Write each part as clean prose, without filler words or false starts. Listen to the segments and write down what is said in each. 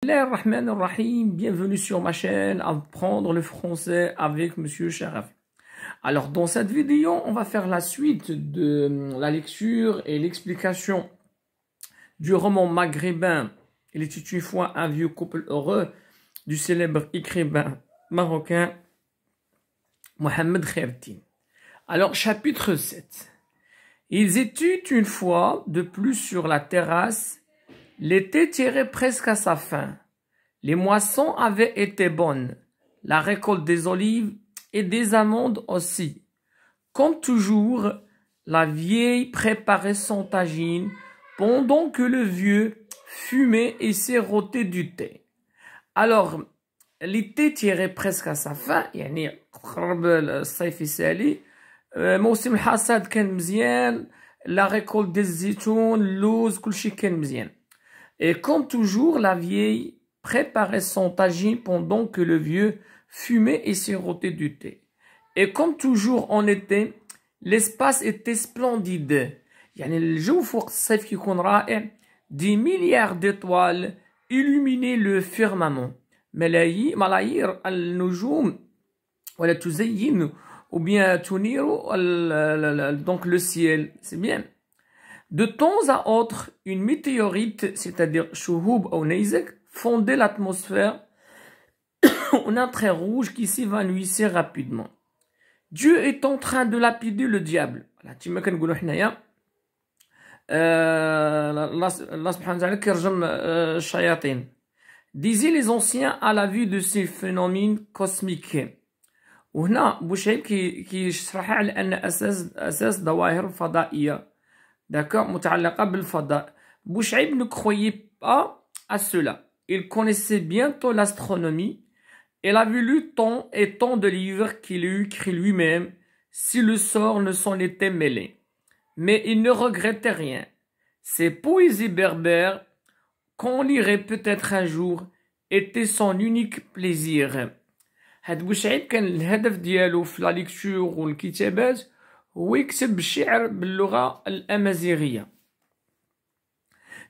Bismillahirrahmanirrahim, bienvenue sur ma chaîne Apprendre le français avec Monsieur Sharaf. Alors dans cette vidéo, on va faire la suite de la lecture et l'explication du roman maghrébin Il était une fois un vieux couple heureux du célèbre écrivain marocain Mohamed Khayreddine. Alors chapitre 7. Ils étaient une fois de plus sur la terrasse. L'été tirait presque à sa fin. Les moissons avaient été bonnes, la récolte des olives et des amandes aussi. Comme toujours, la vieille préparait son tagine pendant que le vieux fumait et sirotait du thé. Alors, l'été tirait presque à sa fin, يعني قرب الصيف يسالي. موسم الحصاد كان مزيان, la récolte des زيتون, اللوز, كلشي كان مزيان. Et comme toujours, la vieille préparait son tagine pendant que le vieux fumait et sirotait du thé. Et comme toujours en été, l'espace était splendide. يعني الجو فوق الصيف كيكون رائع. Des milliards d'étoiles illuminaient le firmament. ملايير النجوم ولا تزين ou bien تنير donc le ciel. C'est bien. De temps à autre, une météorite, c'est-à-dire Chouhoub ou Neizek, fondait l'atmosphère en un trait rouge qui s'évanouissait rapidement. Dieu est en train de lapider le diable. Disaient les anciens à la vue de ces phénomènes cosmiques. وهنا بوشعيب كيشرحها على أن أساس ظواهر فضائية. D'accord, متعلقة بالفضاء. Bouchaïb ne croyait pas à cela. Il connaissait bientôt l'astronomie. Il avait lu tant et tant de livres qu'il eût écrit lui-même si le sort ne s'en était mêlé. Mais il ne regrettait rien. Ces poésies berbères, qu'on lirait peut-être un jour, étaient son unique plaisir. هاد بوشعيب كان الهدف ديالو في لا ليكتور والكتابات هو يكتب الشعر باللغة الأمازيغية.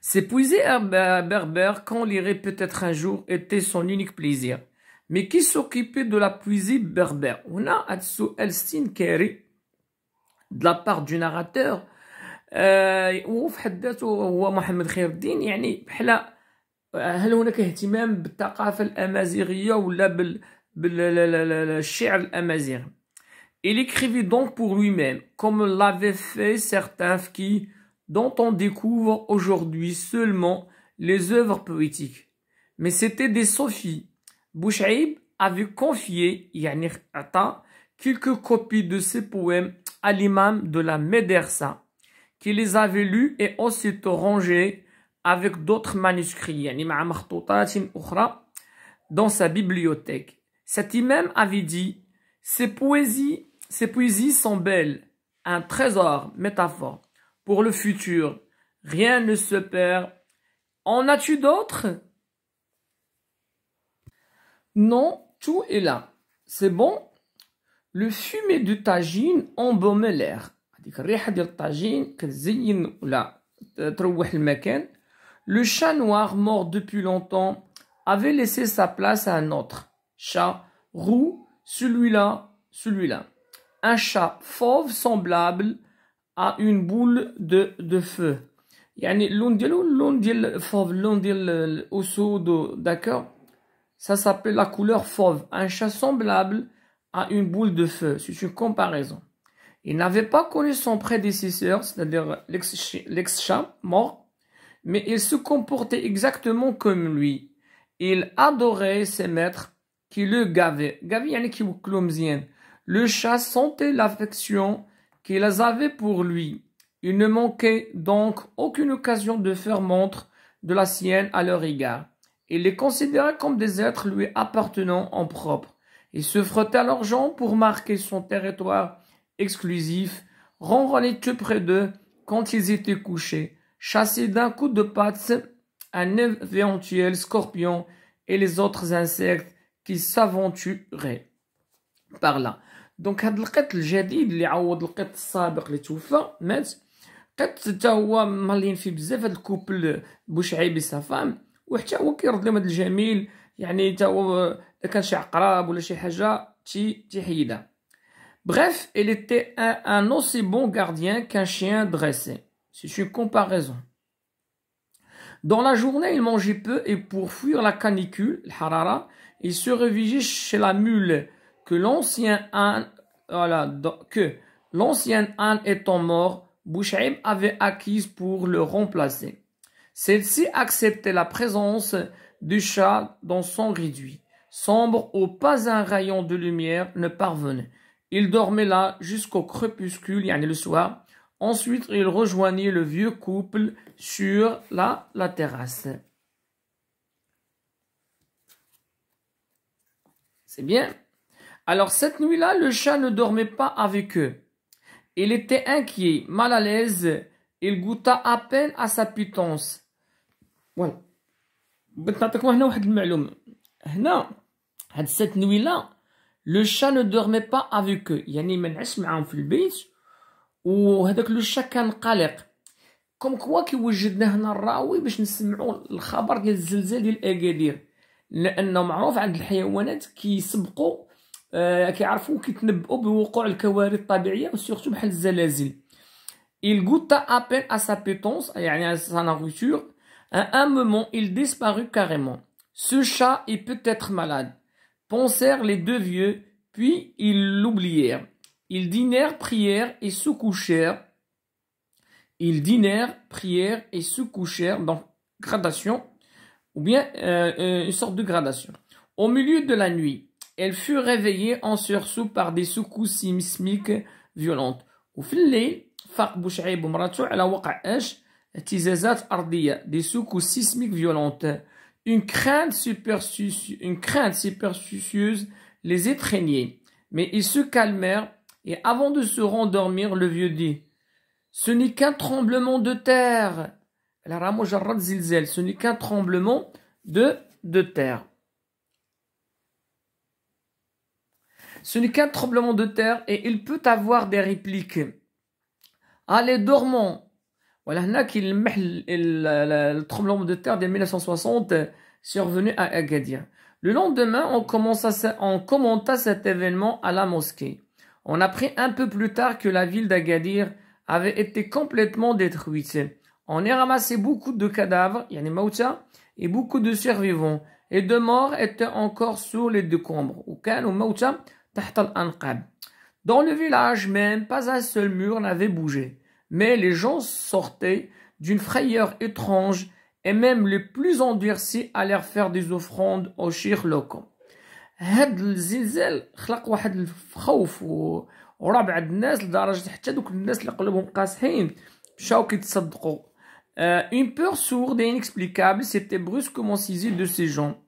Ces poésies berbères, qu'on lirait peut-être un jour, étaient son unique plaisir. Mais qui s'occupait de la poésie berbère? هنا هاد السؤال استنكاري de la part du narrateur. وفي حد ذاته هو محمد خير الدين. يعني بحال هل هناك اهتمام بالثقافة الأمازيغية ولا بالشعر الأمازيغي? Il écrivait donc pour lui-même, comme l'avaient fait certains dont on découvre aujourd'hui seulement les œuvres poétiques. Mais c'étaient des sophies. Bouchaïb avait confié, يعني عطا, quelques copies de ses poèmes à l'imam de la Médersa, qui les avait lus et aussitôt rangés avec d'autres manuscrits, يعني مع مخطوطات أخرى, dans sa bibliothèque. Cet imam avait dit, ces poésies sont belles, un trésor, métaphore, pour le futur. Rien ne se perd. En as-tu d'autres? Non, tout est là. C'est bon? Le fumet du tagine embaumait l'air. Le chat noir mort depuis longtemps avait laissé sa place à un autre. Chat roux, celui-là. Un chat fauve semblable à une boule de feu. يعني اللون ديالو اللون ديال الفوف, اللون ديال الأسود, d'accord? Ça s'appelle la couleur fauve. Un chat semblable à une boule de feu. C'est une comparaison. Il n'avait pas connu son prédécesseur, c'est-à-dire l'ex-chat mort, mais il se comportait exactement comme lui. Il adorait ses maîtres qui le gavaient. Le chat sentait l'affection qu'ils avaient pour lui. Il ne manquait donc aucune occasion de faire montre de la sienne à leur égard. Il les considérait comme des êtres lui appartenant en propre. Il se frottait à leurs jambes pour marquer son territoire exclusif, ronronnait tout près d'eux quand ils étaient couchés, chassait d'un coup de patte un éventuel scorpion et les autres insectes qui s'aventuraient par là. Donc هاد القط الجديد اللي عوض القط السابق اللي توفى مات, قط حتى هو مالين فيه بزاف. هاد الكوبل بوشعيبي سا فام, وحتى هو كيرد لهم هاد الجميل يعني حتى هو كان شي عقرب ولا شي حاجه تيحيدها. Bref, il était un aussi bon gardien qu'un chien dressé. C'est une comparaison. Dans la journée, il mangeait peu et pour fuir la canicule, le harara, il se réfugiait chez la mule que l'ancien âne étant mort, Bouchaïb avait acquise pour le remplacer. Celle-ci acceptait la présence du chat dans son réduit. Sombre où pas un rayon de lumière ne parvenait. Il dormait là jusqu'au crépuscule, yani le soir. Ensuite, il rejoignit le vieux couple sur la terrasse. C'est bien. Alors, cette nuit-là, le chat ne dormait pas avec eux. Il était inquiet, mal à l'aise. Il goûta à peine à sa pitance. Voilà. بغيت نعطيكم هنا واحد المعلومة. هنا هاد cette nuit-là, le chat ne dormait pas avec eux. يعني ما نعس معاهم في البيت وهذاك لو شا كان قلق. كوم كوا كيوجدنا هنا الراوي باش نسمعوا الخبر ديال الزلزال ديال اكادير، لانه معروف عند الحيوانات كيسبقوا كيعرفوا كيتنبؤوا بوقوع الكوارث الطبيعيه وسورتو بحال الزلازل. Il goûta à peine à sa pitance, يعني à sa nourriture. À un moment, il disparut carrément. Ce chat est peut-être malade, pensèrent les deux vieux, puis ils l'oublièrent. Ils dînèrent, prièrent et se couchèrent. Ils dînèrent, prièrent et se couchèrent, donc gradation, ou bien une sorte de gradation. Au milieu de la nuit, elle fut réveillée en sursaut par des secousses sismiques violentes. وفي الليل فاق بوشعيب ومراته على وقع اهتزازات أرضية, des secousses sismiques violentes. Une crainte superstitieuse les étreignait, mais ils se calmèrent et avant de se rendormir, le vieux dit: ce n'est qu'un tremblement de terre. Ce n'est qu'un tremblement de terre. Ce n'est qu'un tremblement de terre et il peut avoir des répliques. Allez, dormons. Voilà, le tremblement de terre de 1960 survenu à Agadir. Le lendemain, on commenta cet événement à la mosquée. On apprit un peu plus tard que la ville d'Agadir avait été complètement détruite. On y ramassé beaucoup de cadavres, yani mauta, et beaucoup de survivants. Et de morts étaient encore sous les décombres. Dans le village même, pas un seul mur n'avait bougé. Mais les gens sortaient d'une frayeur étrange et même les plus endurcis allèrent faire des offrandes aux chirs locaux. هاد الزلزال خلق واحد الخوف ورعب عند الناس لدرجة حتى دوك الناس اللي قلوبهم قاصحين مشاو كيتصدقوا. Une peur sourde et inexplicable s'était brusquement saisie de ces gens,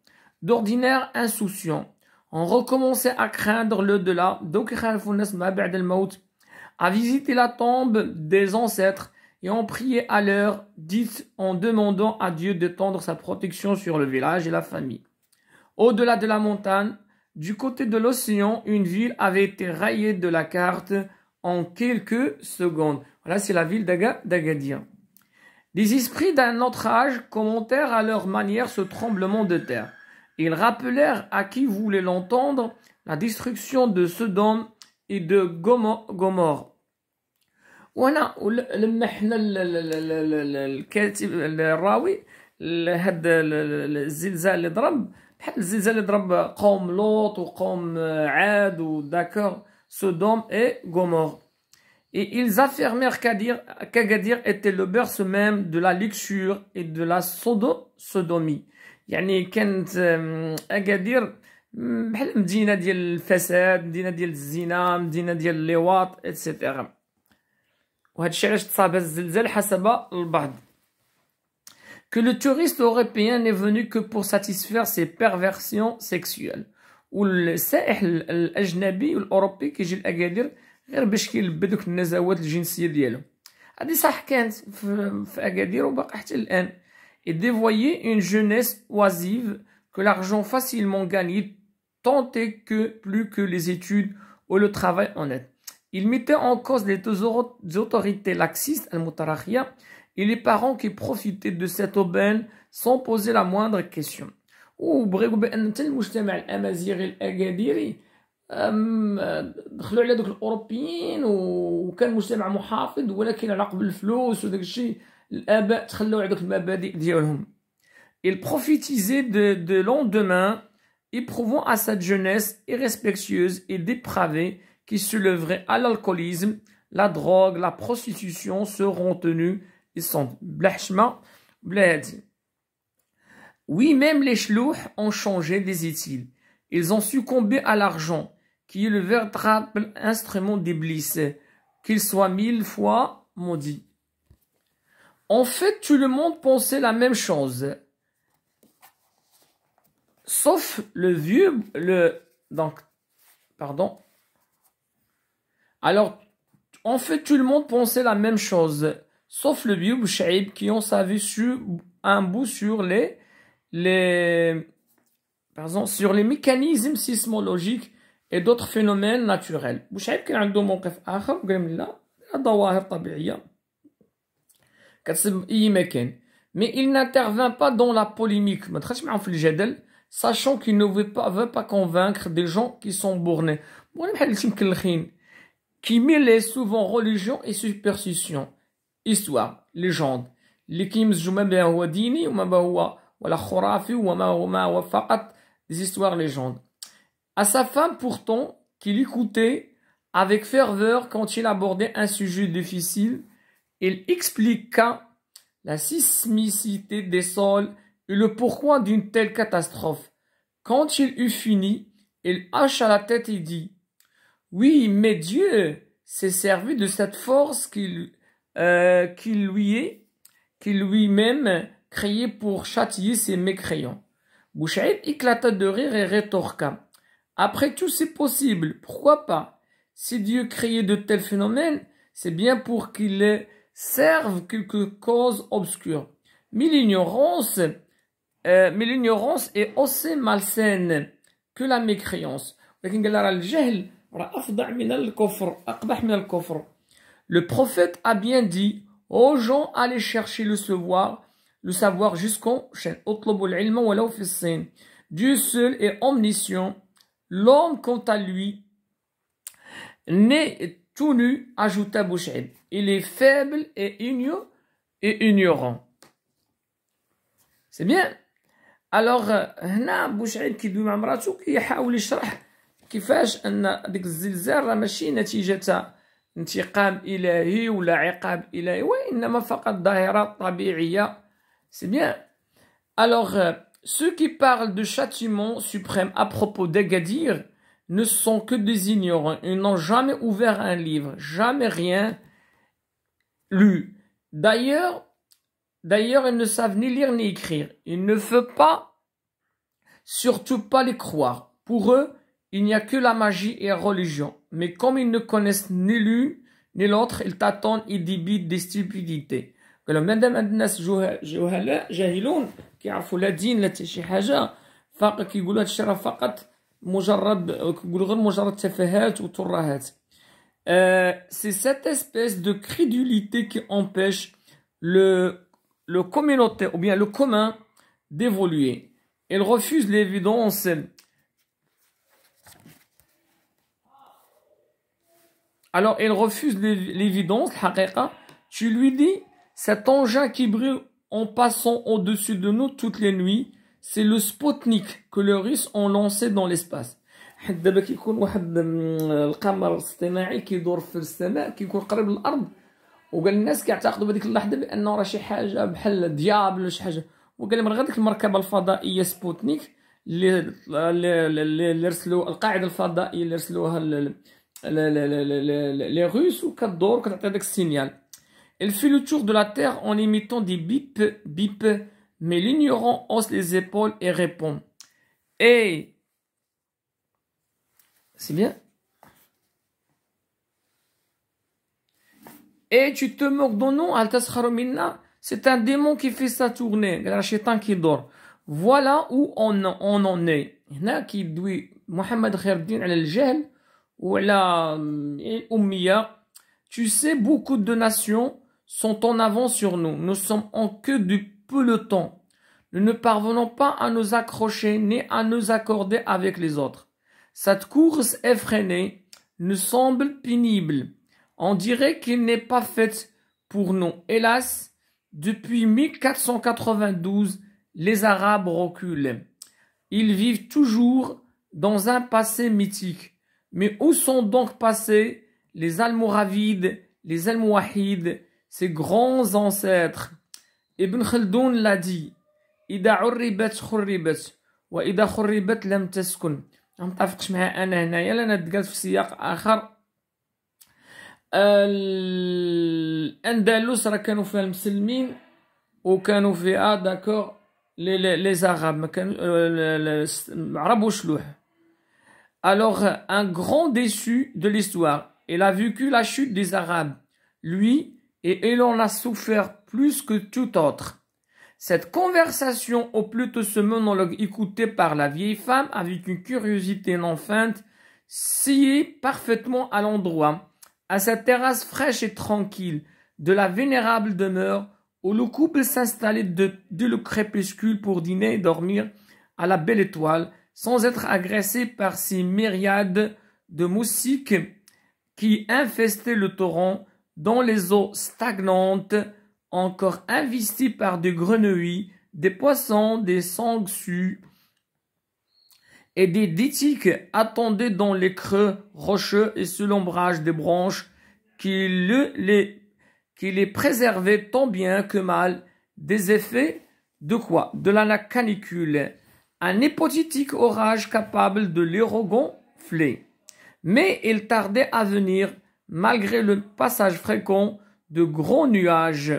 d'ordinaire insouciants. On recommençait à craindre l'au-delà, donc à visiter la tombe des ancêtres et on priait à l'heure dite en demandant à Dieu d'étendre sa protection sur le village et la famille. Au-delà de la montagne, du côté de l'océan, une ville avait été rayée de la carte en quelques secondes. Voilà, c'est la ville d'Agadir. Les esprits d'un autre âge commentèrent à leur manière ce tremblement de terre. Ils rappelèrent à qui voulait l'entendre la destruction de Sodome et de Gomorre. وانا لما حنا الكاتب الراوي هذا الزلزال اللي ضرب بحال الزلزال اللي ضرب قوم لوط وقوم عاد وداكور Sodome et Gomorre. Et ils affirmèrent qu'Agadir était le berceau même de la luxure et de la sodomie. يعني كانت أكادير بحال مدينة ديال الفساد، مدينة ديال الزنا، مدينة ديال اللواط etc. وهذا الشيء علاش تصاب الزلزال حسب البعض. Que le touriste européen n'est venu que pour satisfaire ses perversions sexuelles. والسائح الأجنبي والأوروبي كيجي لأكادير غير باش كيلبى دوك النزوات الجنسية ديالو. هذه صح كانت في أكادير وباقي حتى الآن. Et dévoyer une jeunesse oisive que l'argent facilement gagné tentait plus que les études ou le travail honnête. Il mettait en cause les autorités laxistes, al-Mutarakhia, et les parents qui profitaient de cette aubaine sans poser la moindre question. وبغيو بان حتى المجتمع الامازيغي الاكاديري دخلوا على دوك الاوروبيين وكان مجتمع محافظ ولكن على قبل الفلوس وداك الشيء الاباء تخلوا على دوك المبادئ ديالهم. Il profitisait de lendemain, éprouvant à cette jeunesse irrespectueuse et dépravée qui se leverait à l'alcoolisme, la drogue, la prostitution seront tenus et sont blachma bladi. Oui, même les chlouhs ont changé, disait-il. Ils ont succombé à l'argent, qui est le véritable instrument d'Iblis, qu'il soit 1000 fois maudit. En fait, tout le monde pensait la même chose. Sauf le vieux, Alors, en fait, tout le monde pensait la même chose, sauf le vieux Bouchaïb qui ont sa vue sur un bout sur les mécanismes sismologiques et d'autres phénomènes naturels. Bouchaïb كان عنده موقف آخر وقال لا ظواهر طبيعية كتسبب أي مكان. Mais il n'intervint pas dans la polémique. ما دخلش معاهم في الجدل, sachant qu'il ne veut pas convaincre des gens qui sont bornés. Qui mêlait souvent religion et superstition, histoire, légende. اللي كيمزجوا ما بين هو ديني وما هو ولا خرافي وما هو فقط des histoires légendes. À sa femme pourtant, qu'il écoutait avec ferveur quand il abordait un sujet difficile, il expliqua la sismicité des sols et le pourquoi d'une telle catastrophe. Quand il eut fini, il hocha la tête et dit: oui, mais Dieu s'est servi de cette force qu'il lui-même créée pour châtier ses mécréants. Bouchaïb éclata de rire et rétorqua: après tout, c'est possible, pourquoi pas? Si Dieu créait de tels phénomènes, c'est bien pour qu'il serve quelque cause obscure. Mais l'ignorance est aussi malsaine que la mécréance. Le prophète a bien dit aux gens: allez chercher le savoir jusqu'en chaîne. Dieu seul est omniscient. L'homme, quant à lui, n'est tout nu, ajouta Bouchaïb. Il est faible et ignorant. C'est bien. Alors, هنا بوشعيب كيدوي مع مراته كيحاول يشرح كيفاش ان ديك الزلزال راه ماشي نتيجة انتقام إلهي ولا عقاب إلهي, وإنما فقط ظاهرة طبيعية. C'est bien. Alors, ceux qui parlent de châtiment suprême à propos d'Agadir ne sont que des ignorants. Ils n'ont jamais ouvert un livre, jamais rien lu. D'ailleurs, ils ne savent ni lire ni écrire. Il ne faut pas, surtout pas les croire. Pour eux, il n'y a que la magie et la religion. Mais comme ils ne connaissent ni l'une ni l'autre, ils tâtonnent et débitent des stupidités. قالوا مادام عند الناس جهلاء جاهلون كيعرفوا لا دين لا حتى شي حاجه فقط كيقولوا هادشي راه فقط كيقولوا غير مجرد تفاهات وترهات. C'est cette espèce de crédulité qui empêche le communautaire ou bien le commun d'évoluer. Il refuse l'évidence. Alors il refuse l'évidence, الحقيقة. Tu lui dis: cet engin qui brille en passant au-dessus de nous toutes les nuits, c'est le Sputnik que les Russes ont lancé dans l'espace. دابا كيكون واحد القمر اصطناعي كيدور في السماء كيكون قريب للارض وقال الناس كيعتقدوا بهذيك اللحظه بانه راه شي حاجه بحال ديابل ولا شي حاجه, وقال لهم غير ديك المركبه الفضائيه سبوتنيك اللي رسلوا القاعده الفضائيه اللي رسلوها les Russes وكتدور وكتعطي داك السينيال. Elle fait le tour de la Terre en émettant des bip, bip, mais l'ignorant hausse les épaules et répond: hey! C'est bien? Et tu te moques de nous, c'est un démon qui fait sa tournée, voilà où on en est. هنا كيدوي محمد خير الدين على الجهل وعلى الأمية. Tu sais, beaucoup de nations sont en avance sur nous. Nous sommes en queue du peloton. nous ne parvenons pas à nous accrocher ni à nous accorder avec les autres. Cette course effrénée nous semble pénible. On dirait qu'elle n'est pas faite pour nous. Hélas, depuis 1492, les Arabes reculent. Ils vivent toujours dans un passé mythique. Mais où sont donc passés les Almoravides, les Almowahides, ces grands ancêtres? Ibn Khaldoun l'a dit. إذا عربت خربت وإذا خربت لم تسكن. ما متفقش معها أنا هنايا لأن تقالت في سياق آخر. الأندلس راه كانوا فيها المسلمين وكانوا فيها داكور لي زاراب ما كانوا العرب وشلوح. Alors un grand déçu de l'histoire, il a vécu la chute des Arabes, lui, et il en a souffert plus que tout autre. Cette conversation, ou plutôt ce monologue écouté par la vieille femme avec une curiosité non feinte, sied parfaitement à l'endroit, à cette terrasse fraîche et tranquille de la vénérable demeure où le couple s'installait dès le crépuscule pour dîner et dormir à la belle étoile, sans être agressé par ces myriades de moustiques qui infestaient le torrent dans les eaux stagnantes, encore investis par des grenouilles, des poissons, des sangsues et des ditiques attendaient dans les creux rocheux et sous l'ombrage des branches qui les préservaient tant bien que mal des effets de quoi? De la canicule, un hypothétique orage capable de les gonfler. Mais il tardait à venir malgré le passage fréquent de gros nuages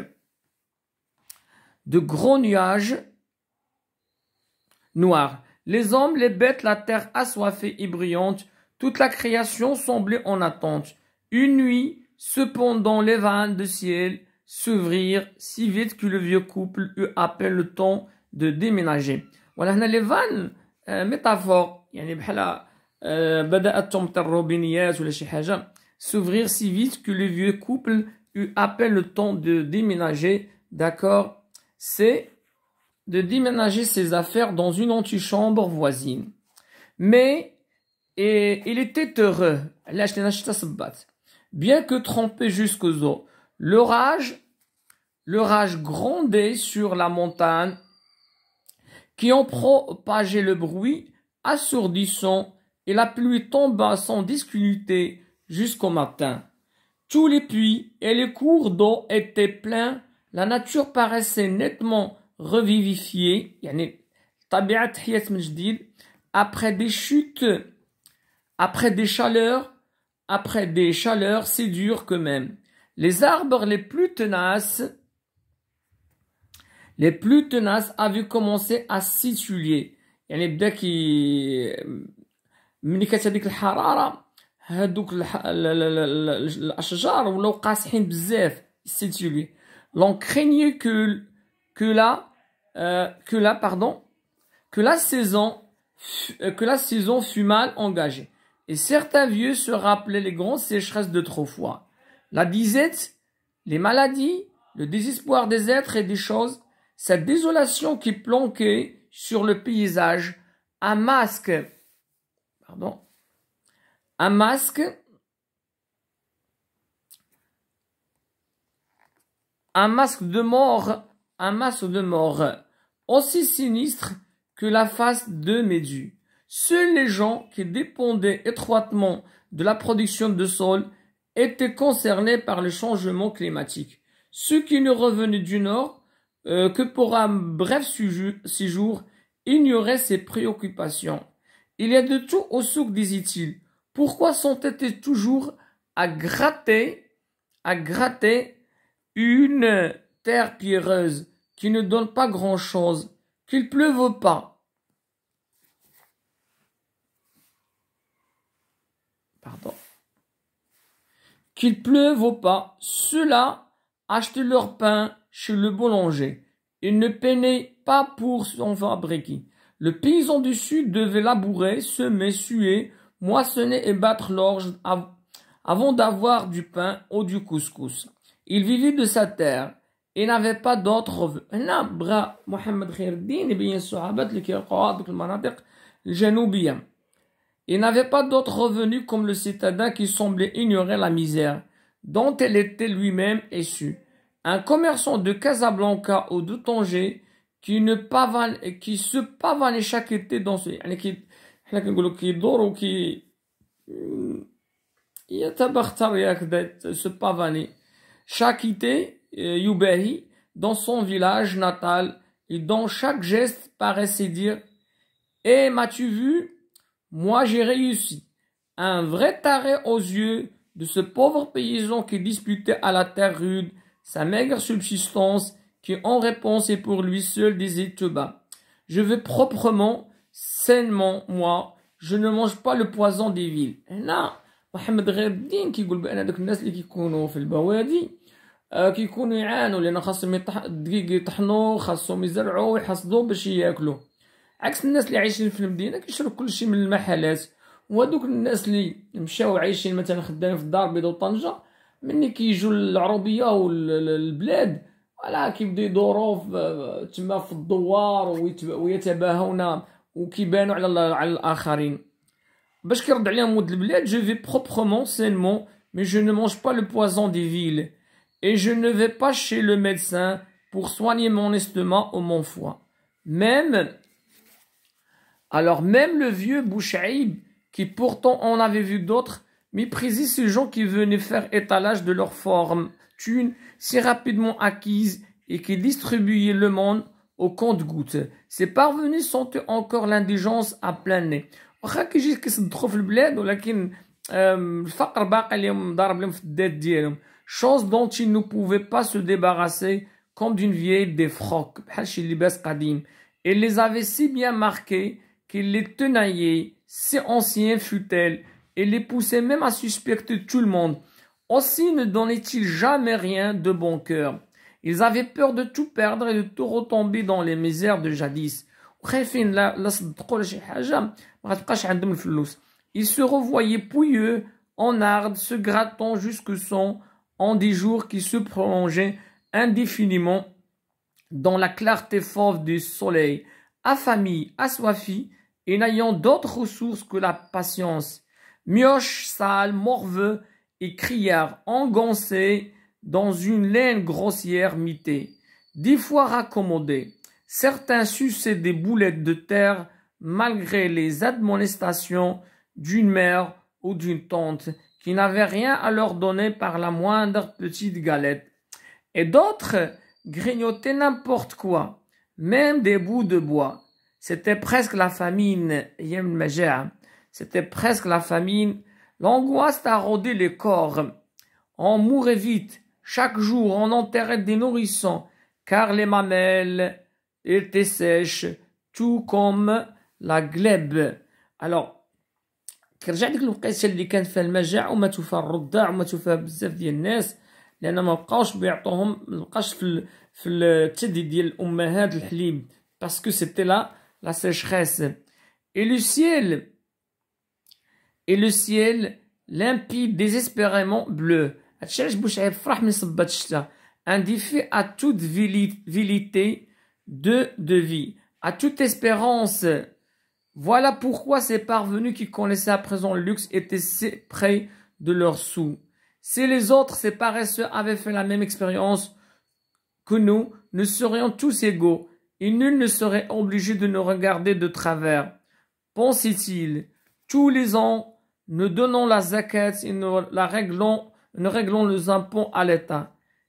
noirs. Les hommes, les bêtes, la terre assoiffée et brillante, toute la création semblait en attente. Une nuit, cependant, les vannes de ciel s'ouvrirent si vite que le vieux couple eut à peine le temps de déménager. Voilà, les vannes, métaphore, يعني بحال بدأت تمطر الروبينيات ولا شي حاجة, s'ouvrir si vite que le vieux couple eut à peine le temps de déménager, d'accord? C'est de déménager ses affaires dans une antichambre voisine. Mais il était heureux. Bien que trempé jusqu'aux os, l'orage grondait sur la montagne qui en propageait le bruit assourdissant et la pluie tomba sans difficulté jusqu'au matin. Tous les puits et les cours d'eau étaient pleins. La nature paraissait nettement revivifiée. Après des chutes, après des chaleurs si dures que même. Les arbres les plus tenaces avaient commencé à s'essuyer. يعني بدا ملي كانت هذيك الحرارة هادوك الأشجار ولاو قاصحين بزاف s'essuyer. L'on craignait que la saison fût mal engagée. Et certains vieux se rappelaient les grandes sécheresses d'autrefois. La disette, les maladies, le désespoir des êtres et des choses, cette désolation qui planquait sur le paysage, un masque de mort, aussi sinistre que la face de Méduse. Seuls les gens qui dépendaient étroitement de la production de sol étaient concernés par le changement climatique. Ceux qui ne revenaient du Nord que pour un bref séjour ignoraient ces préoccupations. Il y a de tout au souk, disait-il. Pourquoi sont-ils toujours à gratter une terre pierreuse qui ne donne pas grand-chose, qu'il pleuve pas? Qu'il pleuve ou pas, ceux-là achetaient leur pain chez le boulanger. Ils ne peinaient pas pour s'en fabriquer. Le paysan du Sud devait labourer, semer, suer, moissonner et battre l'orge avant d'avoir du pain ou du couscous. Il vivait de sa terre et n'avait pas d'autres revenus. هنا بغى محمد خير الدين يبين الصحابات اللي كيلقاوها هذوك المناطق الجنوبية. Il n'avait pas d'autres revenus comme le citadin qui semblait ignorer la misère dont elle était lui-même issue. Un commerçant de Casablanca ou de Tanger qui se pavanait chaque été dans ce يعني حنا كنقولوا كيدور وكي يتبختر هكذا se pavaner chaque été يباهي dans son village natal et dont chaque geste paraissait dire Eh, m'as-tu vu? Moi j'ai réussi. Un vrai taré aux yeux de ce pauvre paysan qui disputait à la terre rude sa maigre subsistance, qui en réponse est pour lui seul disait tout bas. Je vais proprement, sainement, moi, je ne mange pas le poison des villes. هنا محمد غير الدين كيقول بأن هذوك الناس اللي كيكونوا في البوادي كيكونوا يعانوا لأن خاصهم الدقيق يطحنوا خاصهم يزرعوا ويحصدوا باش ياكلوا. عكس الناس اللي عايشين في المدينة كيشرو كلشي من المحلات. وهذوك الناس اللي مشاو عايشين مثلا خدامين في الدار البيضاء وطنجة مني كيجوا العروبية والبلاد ولا كيبداو يدوروا تما في الدوار ويتباهون وكيبانوا على الآخرين. باش كيرد عليهم ولد البلاد je vais proprement, sainement, mais je ne mange pas le poison des villes et je ne vais pas chez le médecin pour soigner mon estomac ou mon foie. Alors même le vieux Bouchaïb, qui pourtant en avait vu d'autres, méprisait ces gens qui venaient faire étalage de leur fortune si rapidement acquise et qui distribuaient le monde au compte-gouttes. Ces parvenus sentaient encore l'indigence à plein nez. واخا كيجي كيصدقوا في البلاد ولكن الفقر باقي لهم ضارب لهم في الدات ديالهم. Chose dont ils ne pouvaient pas se débarrasser comme d'une vieille défroque بحال شي لباس قديم. Elle les avait si bien marqués qu'il les tenaillait, si anciens fut-elle, et les poussait même à suspecter tout le monde. Aussi ne donnaient-ils jamais rien de bon cœur. Ils avaient peur de tout perdre et de tout retomber dans les misères de jadis. وخايفين لا صدقوا شي حاجة ما غتبقاش عندهم الفلوس. Ils se revoyaient pouilleux, en arde, se grattant jusque son en des jours qui se prolongeaient indéfiniment dans la clarté fauve du soleil, affamés, assoiffés, et n'ayant d'autres ressources que la patience. Mioches, sales, morveux et criards engoncés dans une laine grossière mitée, 10 fois raccommodés. Certains suçaient des boulettes de terre malgré les admonestations d'une mère ou d'une tante qui n'avait rien à leur donner par la moindre petite galette. Et d'autres grignotaient n'importe quoi, même des bouts de bois. C'était presque la famine, c'était presque la famine. L'angoisse taraudait les corps. On mourait vite. Chaque jour, on enterrait des nourrissons, car les mamelles étaient sèches, tout comme la glèbe. Alors, كنرجع ديك الوقيته اللي كان فيها المجاعة وماتوا فيها الرضاع وماتوا فيها بزاف ديال الناس لأن ما بقاوش بيعطوهم ما بقاش في الثدي ديال الأمهات الحليب parce que c'était là la sécheresse. Et le ciel limpide désespérément bleu. هادشي علاش بوشعيب فرح من صبات الشتا. Indiffé à toute vilité de vie, à toute espérance. Voilà pourquoi ces parvenus qui connaissaient à présent le luxe étaient si près de leurs sous. Si les autres, ces paresseux, avaient fait la même expérience que nous serions tous égaux et nul ne serait obligé de nous regarder de travers. Pensait-il, tous les ans, nous donnons la zakat et nous réglons les impôts à l'État.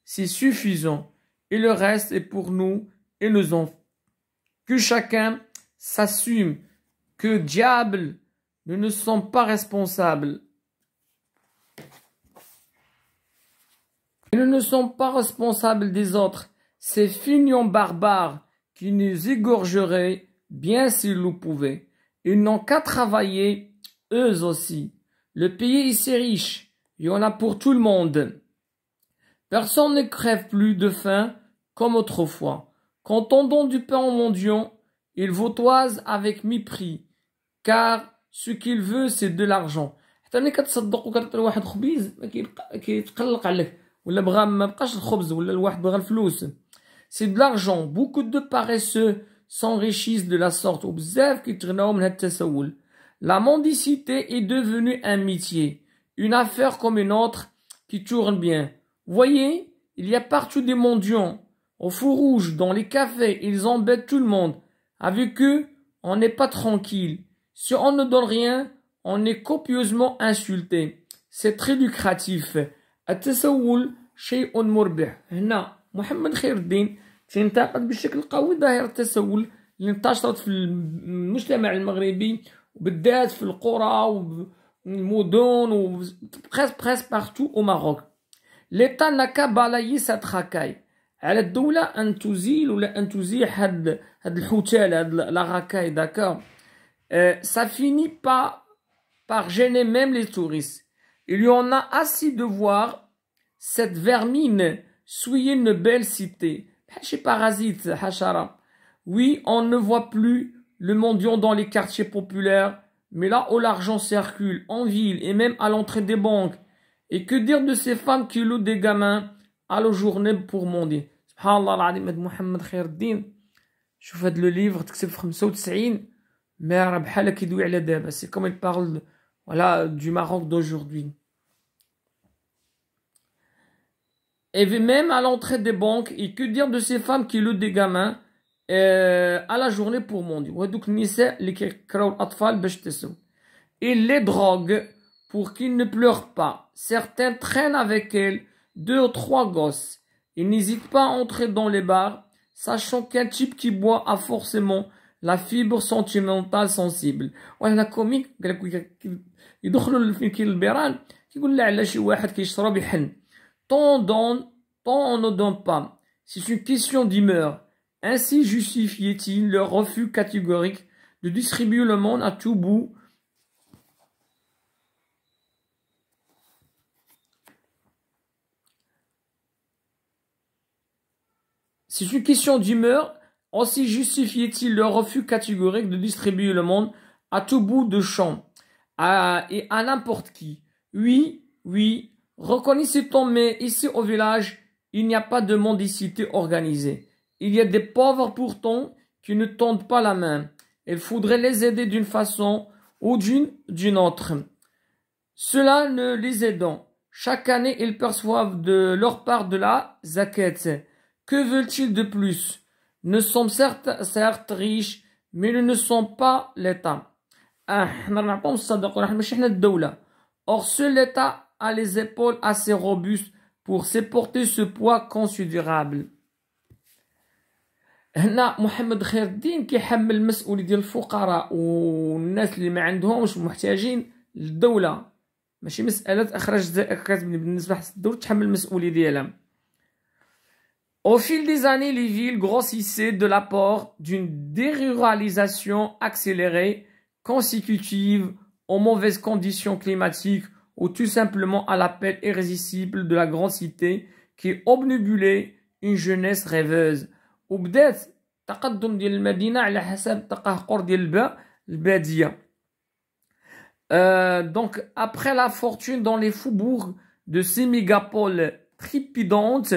C'est suffisant. Et le reste est pour nous et nos enfants. Que chacun s'assume que diable, nous ne sommes pas responsables. Nous ne sommes pas responsables des autres. Ces fignons barbares qui nous égorgeraient bien s'ils le pouvaient. Ils n'ont qu'à travailler, eux aussi. Le pays ici est riche. Il y en a pour tout le monde. Personne ne crève plus de faim comme autrefois. Quand on donne du pain aux mendiants, ils vautoisent avec mépris. Car ce qu'il veut, c'est de l'argent. حتى ملي كتصدق وكتعطي لواحد خبيز كيتقلق عليك ولا بغا ما بقاش الخبز ولا الواحد بغا الفلوس. C'est de l'argent. Beaucoup de paresseux s'enrichissent de la sorte. وبزاف كيتغناو من هاد التسول. La mendicité est devenue un métier, une affaire comme une autre qui tourne bien. Voyez, il y a partout des mendiants. Au four rouge, dans les cafés, ils embêtent tout le monde. Avec eux, on n'est pas tranquille. Si on ne donne rien, on est copieusement insulté. C'est très lucratif. التسول شيء مربح. هنا محمد خير الدين تنتقد بشكل قوي ظاهرة التسول اللي انتشرت في المجتمع المغربي وبالذات في القرى والمدن و presque partout au Maroc. L'État n'a qu'à balayer cette racaille. على الدولة أن تزيل ولا أن تزيح هاد الحوتالة هاد la racaille, d'accord. Ça finit par gêner même les touristes. Il y en a assez de voir cette vermine souiller une belle cité. Chez parasite, hachara. Oui, on ne voit plus le mendiant dans les quartiers populaires, mais là où l'argent circule, en ville et même à l'entrée des banques. Et que dire de ces femmes qui louent des gamins à la journée pour mendier. Subhanallah العظيم هاد محمد خير الدين. شوف هاد لو ليفر تكتب في 95 mais راه بحال كيدوي على دابا. C'est comme il parle voilà du Maroc d'aujourd'hui. Et même à l'entrée des banques, et que dire de ces femmes qui louent des gamins à la journée pour mendier. وهادوك النساء اللي كيكراو الأطفال باش تسوا. Ils les droguent pour qu'ils ne pleurent pas. Certains traînent avec elles 2 ou 3 gosses. Ils n'hésitent pas à entrer dans les bars, sachant qu'un type qui boit a forcément la fibre sentimentale sensible. وهنا كوميك قالك يدخلوا لفين كاين البيران كيقول لا على شي واحد كيشرب يحن. Tant on donne, tant on ne donne pas. C'est une question d'humeur. Ainsi justifiait-il le refus catégorique de distribuer le monde à tout bout. C'est une question d'humeur. Aussi justifiait-il le refus catégorique de distribuer le monde à tout bout de champ et à n'importe qui. Oui, oui, reconnaissez-on, mais ici au village, il n'y a pas de mendicité organisée. Il y a des pauvres pourtant qui ne tendent pas la main. Il faudrait les aider d'une façon ou d'une autre. Cela ne les aidant. Chaque année, ils perçoivent de leur part de la zakat. Que veulent-ils de plus? Nous sommes certes riches, mais nous ne sommes pas l'État. Or, seul l'État a les épaules assez robustes pour supporter ce poids considérable. هنا محمد خير الدين كيحمل المسؤولية ديال الفقراء والناس اللي ما عندهمش محتاجين للدولة. ماشي مسألة أخرج زكاة بالنسبة للدولة الدولة تحمل المسؤولية ديالها. Au fil des années, les villes grossissaient de l'apport d'une déruralisation accélérée, consécutive aux mauvaises conditions climatiques ou tout simplement à l'appel irrésistible de la grande cité qui obnubilait une jeunesse rêveuse. وبدات تقدم ديال المدينة على حسب التقهقر ديال البادية. Donc après la fortune dans les faubourgs de ces mégapoles trépidantes,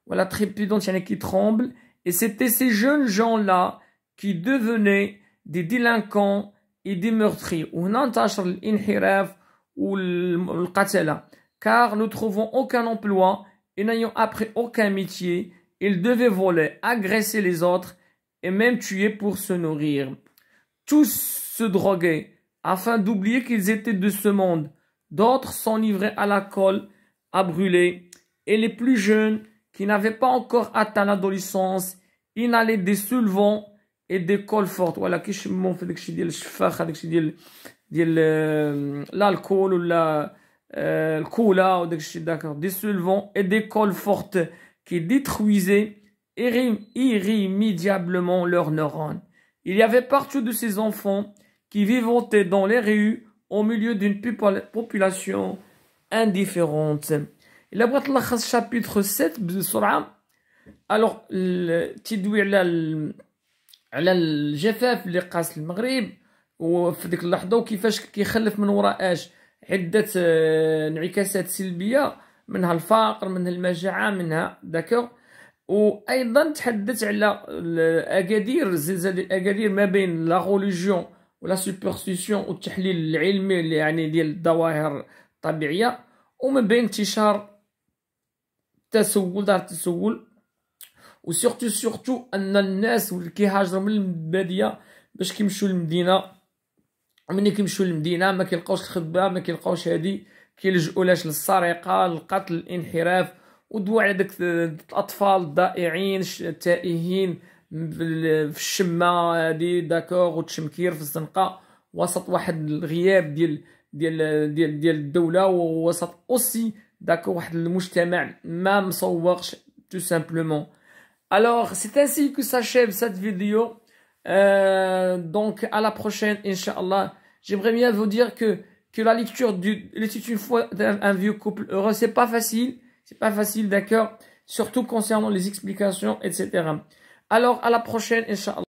voilà, trépidantes, yani qui tremblent, et c'était ces jeunes gens-là qui devenaient des délinquants et des meurtriers. وهنا انتشر الانحراف والقتلة, car ne trouvant aucun emploi et n'ayant appris aucun métier, ils devaient voler, agresser les autres et même tuer pour se nourrir. Tous se droguaient afin d'oublier qu'ils étaient de ce monde. D'autres s'enivraient à l'alcool, à brûler. Et les plus jeunes, qui n'avaient pas encore atteint l'adolescence, inhalaient des solvants et des colfortes. Voilà, كيشموا في داكشي ديال الشفاخ, داكشي ديال l'alcool ولا الكولا وداكشي داكور. Des solvants et des colfortes qui détruisaient irrémédiablement leurs neurones. Il y avait partout de ces enfants qui vivotaient dans les rues au milieu d'une population indifférente. Il a بغيت نلخص chapitre 7 بسرعة. Alors تيدوي على الجفاف اللي قاس المغرب وفي ديك اللحظة وكيفاش كيخلف من وراء عدة انعكاسات سلبية منها الفقر، منها المجاعة، منها داكوغ. وأيضا تحدث على الأكادير، زلزال الأكادير ما بين لا غوليجيون ولا سوبرستيسيون والتحليل العلمي اللي يعني ديال الظواهر الطبيعية، وما بين انتشار التسول، دار التسول، وسورتو أن الناس اللي كيهاجروا من البادية باش كيمشيو للمدينة، وملي كيمشيو للمدينة ما كيلقاوش الخدمة، ما كيلقاوش هادي، كيلجؤوا لاش للسرقة، القتل، الانحراف، ودوا على داك الأطفال الضائعين التائهين في الشمة هادي داكوغ، والتشمكير في الزنقة، وسط واحد الغياب ديال الدولة، ووسط اوسي داكوغ واحد المجتمع ما مسوقش tout simplement. Alors, c'est ainsi que s'achève cette vidéo. Donc, à la prochaine, Inch'Allah. J'aimerais bien vous dire que la lecture Il était une fois un vieux couple heureux, c'est pas facile. C'est pas facile, d'accord? Surtout concernant les explications, etc. Alors, à la prochaine, Inch'Allah.